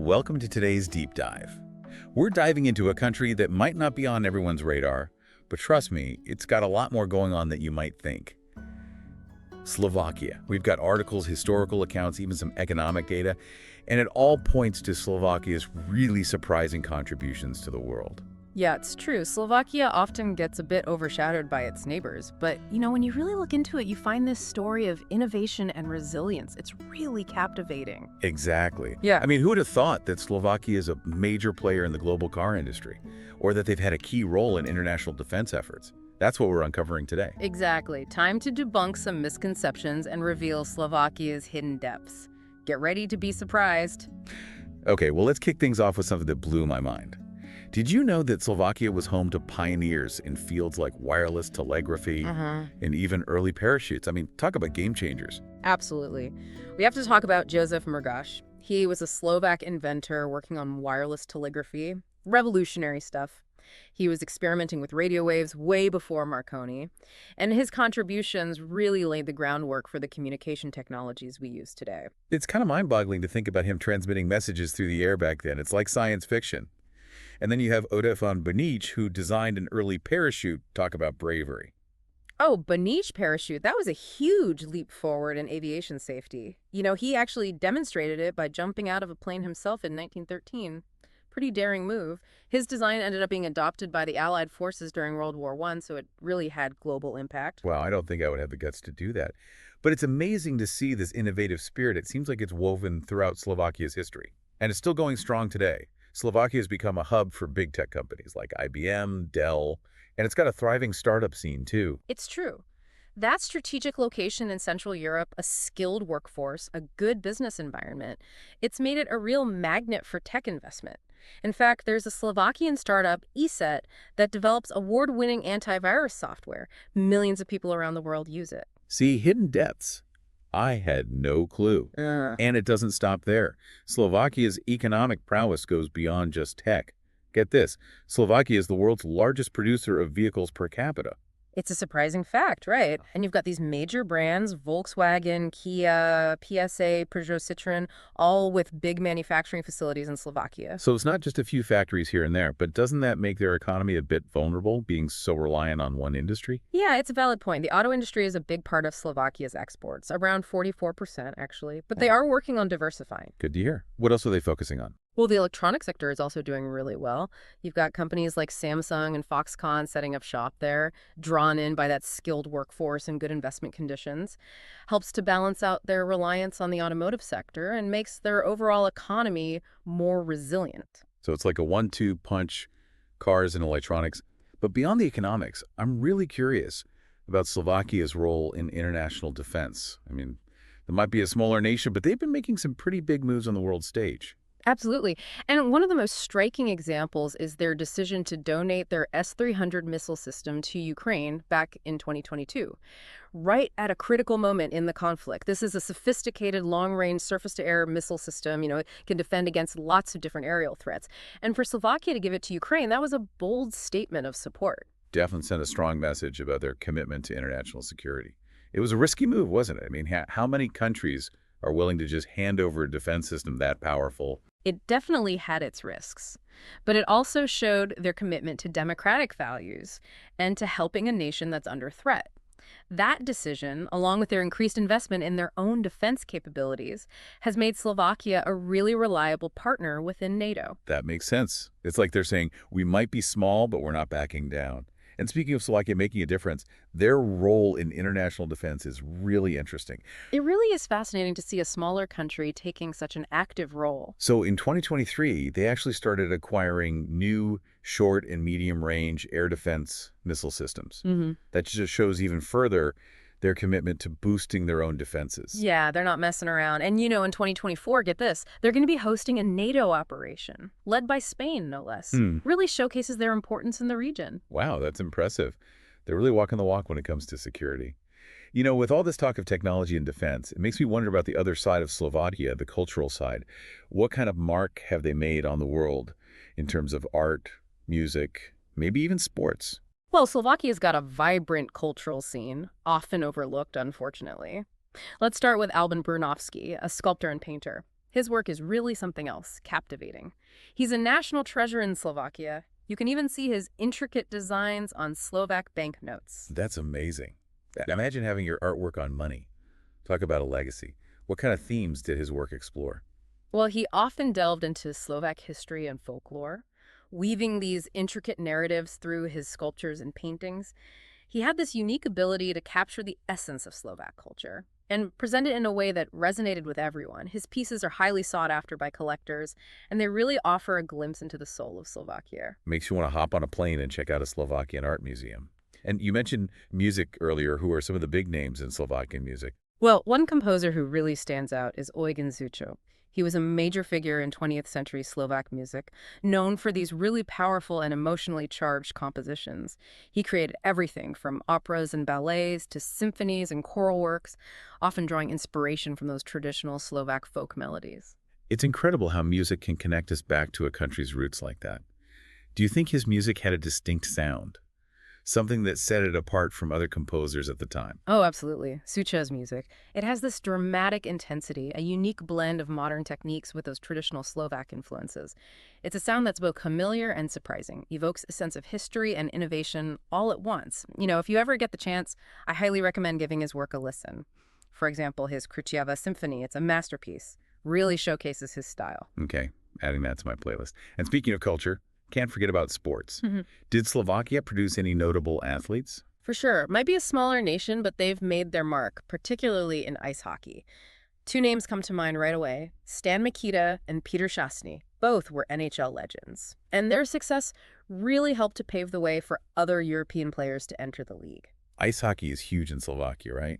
Welcome to today's deep dive. We're diving into a country that might not be on everyone's radar, but trust me, it's got a lot more going on than you might think. Slovakia. We've got articles, historical accounts, even some economic data, and it all points to Slovakia's really surprising contributions to the world. Yeah, it's true. Slovakia often gets a bit overshadowed by its neighbors. But, when you really look into it, you find this story of innovation and resilience. It's really captivating. Exactly. Yeah. I mean, who would have thought that Slovakia is a major player in the global car industry, or that they've had a key role in international defense efforts? That's what we're uncovering today. Exactly. Time to debunk some misconceptions and reveal Slovakia's hidden depths. Get ready to be surprised. Okay, well, let's kick things off with something that blew my mind. Did you know that Slovakia was home to pioneers in fields like wireless telegraphy and even early parachutes? I mean, talk about game changers. Absolutely. We have to talk about Josef Mrgaš. He was a Slovak inventor working on wireless telegraphy. Revolutionary stuff. He was experimenting with radio waves way before Marconi, and his contributions really laid the groundwork for the communication technologies we use today. It's kind of mind-boggling to think about him transmitting messages through the air back then. It's like science fiction. And then you have Oda von Benić, who designed an early parachute. Talk about bravery. Oh, Benić parachute, that was a huge leap forward in aviation safety. He actually demonstrated it by jumping out of a plane himself in 1913. Pretty daring move. His design ended up being adopted by the Allied forces during World War I, so it really had global impact. Wow, I don't think I would have the guts to do that. But it's amazing to see this innovative spirit. It seems like it's woven throughout Slovakia's history. And it's still going strong today. Slovakia has become a hub for big tech companies like IBM, Dell, and it's got a thriving startup scene too. It's true. That strategic location in Central Europe, a skilled workforce, a good business environment, it's made it a real magnet for tech investment. In fact, there's a Slovakian startup, ESET, that develops award-winning antivirus software. Millions of people around the world use it. See, hidden depths. I had no clue. And it doesn't stop there. Slovakia's economic prowess goes beyond just tech. Get this, Slovakia is the world's largest producer of vehicles per capita. It's a surprising fact, right? And you've got these major brands, Volkswagen, Kia, PSA, Peugeot, Citroën, all with big manufacturing facilities in Slovakia. So it's not just a few factories here and there, but doesn't that make their economy a bit vulnerable, being so reliant on one industry? Yeah, it's a valid point. The auto industry is a big part of Slovakia's exports, around 44% actually, but they are working on diversifying. Good to hear. What else are they focusing on? Well, the electronic sector is also doing really well. You've got companies like Samsung and Foxconn setting up shop there, drawn in by that skilled workforce and good investment conditions. Helps to balance out their reliance on the automotive sector and makes their overall economy more resilient. So it's like a 1-2 punch, cars and electronics. But beyond the economics, I'm really curious about Slovakia's role in international defense. I mean, they might be a smaller nation, but they've been making some pretty big moves on the world stage. Absolutely. And one of the most striking examples is their decision to donate their S-300 missile system to Ukraine back in 2022, right at a critical moment in the conflict. This is a sophisticated long-range surface-to-air missile system. It can defend against lots of different aerial threats. And for Slovakia to give it to Ukraine, that was a bold statement of support. Definitely sent a strong message about their commitment to international security. It was a risky move, wasn't it? I mean, how many countries are willing to just hand over a defense system that powerful? It definitely had its risks, but it also showed their commitment to democratic values and to helping a nation that's under threat. That decision, along with their increased investment in their own defense capabilities, has made Slovakia a really reliable partner within NATO. That makes sense. It's like they're saying, we might be small, but we're not backing down. And speaking of Slovakia making a difference, their role in international defense is really interesting. It really is fascinating to see a smaller country taking such an active role. So in 2023, they actually started acquiring new short and medium range air defense missile systems. That just shows even further their commitment to boosting their own defenses. Yeah, they're not messing around. And in 2024, get this, they're going to be hosting a NATO operation, led by Spain, no less. Really showcases their importance in the region. Wow, that's impressive. They're really walking the walk when it comes to security. With all this talk of technology and defense, it makes me wonder about the other side of Slovakia, the cultural side. What kind of mark have they made on the world in terms of art, music, maybe even sports? Well, Slovakia's got a vibrant cultural scene, often overlooked, unfortunately. Let's start with Alban Brunowski, a sculptor and painter. His work is really something else, captivating. He's a national treasure in Slovakia. You can even see his intricate designs on Slovak banknotes. That's amazing. Imagine having your artwork on money. Talk about a legacy. What kind of themes did his work explore? Well, he often delved into Slovak history and folklore, weaving these intricate narratives through his sculptures and paintings. He had this unique ability to capture the essence of Slovak culture and present it in a way that resonated with everyone. His pieces are highly sought after by collectors, and they really offer a glimpse into the soul of Slovakia. Makes you want to hop on a plane and check out a Slovakian art museum. And you mentioned music earlier. Who are some of the big names in Slovakian music? Well, one composer who really stands out is Eugen Zucho. He was a major figure in 20th century Slovak music, known for these really powerful and emotionally charged compositions. He created everything from operas and ballets to symphonies and choral works, often drawing inspiration from those traditional Slovak folk melodies. It's incredible how music can connect us back to a country's roots like that. Do you think his music had a distinct sound? Something that set it apart from other composers at the time? Oh, absolutely. Sucha's music. It has this dramatic intensity, a unique blend of modern techniques with those traditional Slovak influences. It's a sound that's both familiar and surprising, evokes a sense of history and innovation all at once. If you ever get the chance, I highly recommend giving his work a listen. For example, his Krycheva Symphony, it's a masterpiece, really showcases his style. Okay, adding that to my playlist. And speaking of culture, can't forget about sports. Did Slovakia produce any notable athletes? For sure. Might be a smaller nation, but they've made their mark, particularly in ice hockey. Two names come to mind right away, Stan Mikita and Peter Šťastný. Both were NHL legends. And their success really helped to pave the way for other European players to enter the league. Ice hockey is huge in Slovakia, right?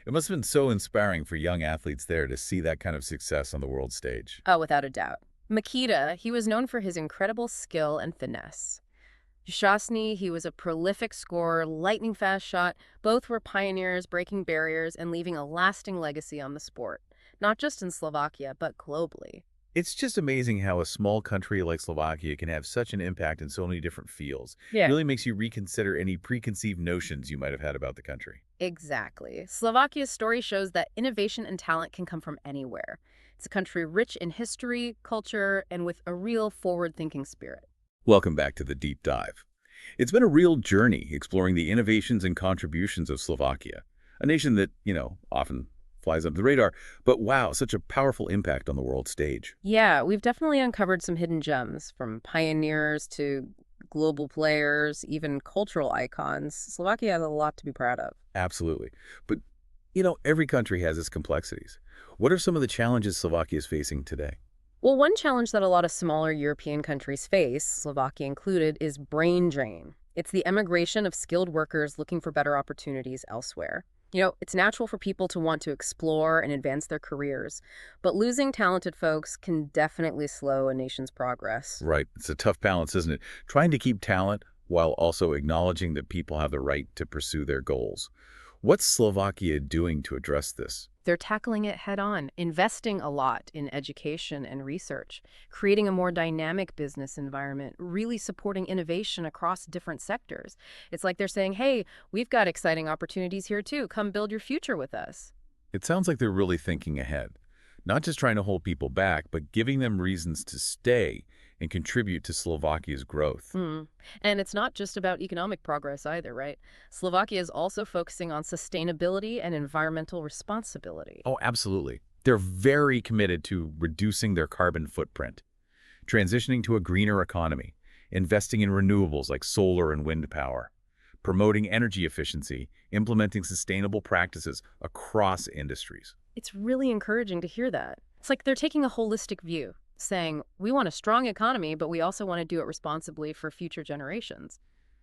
It must have been so inspiring for young athletes there to see that kind of success on the world stage. Oh, without a doubt. Mikita, he was known for his incredible skill and finesse. Šťastný, he was a prolific scorer, lightning-fast shot. Both were pioneers, breaking barriers and leaving a lasting legacy on the sport, not just in Slovakia, but globally. It's just amazing how a small country like Slovakia can have such an impact in so many different fields. Yeah. It really makes you reconsider any preconceived notions you might have had about the country. Exactly. Slovakia's story shows that innovation and talent can come from anywhere. It's a country rich in history, culture, and with a real forward-thinking spirit. Welcome back to the Deep Dive. It's been a real journey exploring the innovations and contributions of Slovakia, a nation that, often flies under the radar, but wow, such a powerful impact on the world stage. Yeah, we've definitely uncovered some hidden gems, from pioneers to global players, even cultural icons. Slovakia has a lot to be proud of. Absolutely. But, every country has its complexities. What are some of the challenges Slovakia is facing today? Well, one challenge that a lot of smaller European countries face, Slovakia included, is brain drain. It's the emigration of skilled workers looking for better opportunities elsewhere. It's natural for people to want to explore and advance their careers, but losing talented folks can definitely slow a nation's progress. Right. It's a tough balance, isn't it? Trying to keep talent while also acknowledging that people have the right to pursue their goals. What's Slovakia doing to address this? They're tackling it head on, investing a lot in education and research, creating a more dynamic business environment, really supporting innovation across different sectors. It's like they're saying, hey, we've got exciting opportunities here too. Come build your future with us. It sounds like they're really thinking ahead, not just trying to hold people back, but giving them reasons to stay and contribute to Slovakia's growth. And it's not just about economic progress either, right? Slovakia is also focusing on sustainability and environmental responsibility. Oh, absolutely. They're very committed to reducing their carbon footprint, transitioning to a greener economy, investing in renewables like solar and wind power, promoting energy efficiency, implementing sustainable practices across industries. It's really encouraging to hear that. It's like they're taking a holistic view, saying, we want a strong economy, but we also want to do it responsibly for future generations.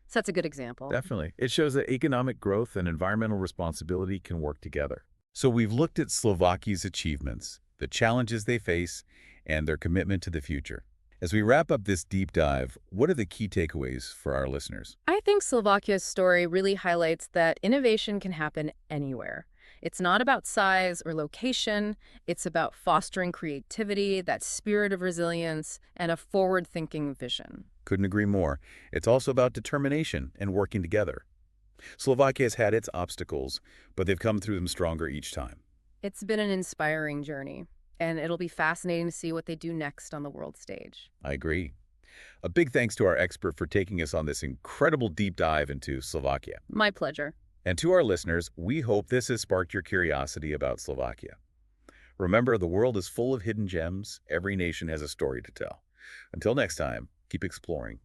So that's a good example. Definitely. It shows that economic growth and environmental responsibility can work together. So we've looked at Slovakia's achievements, the challenges they face, and their commitment to the future. As we wrap up this deep dive, what are the key takeaways for our listeners? I think Slovakia's story really highlights that innovation can happen anywhere. It's not about size or location. It's about fostering creativity, that spirit of resilience, and a forward-thinking vision. Couldn't agree more. It's also about determination and working together. Slovakia has had its obstacles, but they've come through them stronger each time. It's been an inspiring journey. And it'll be fascinating to see what they do next on the world stage. I agree. A big thanks to our expert for taking us on this incredible deep dive into Slovakia. My pleasure. And to our listeners, we hope this has sparked your curiosity about Slovakia. Remember, the world is full of hidden gems. Every nation has a story to tell. Until next time, keep exploring.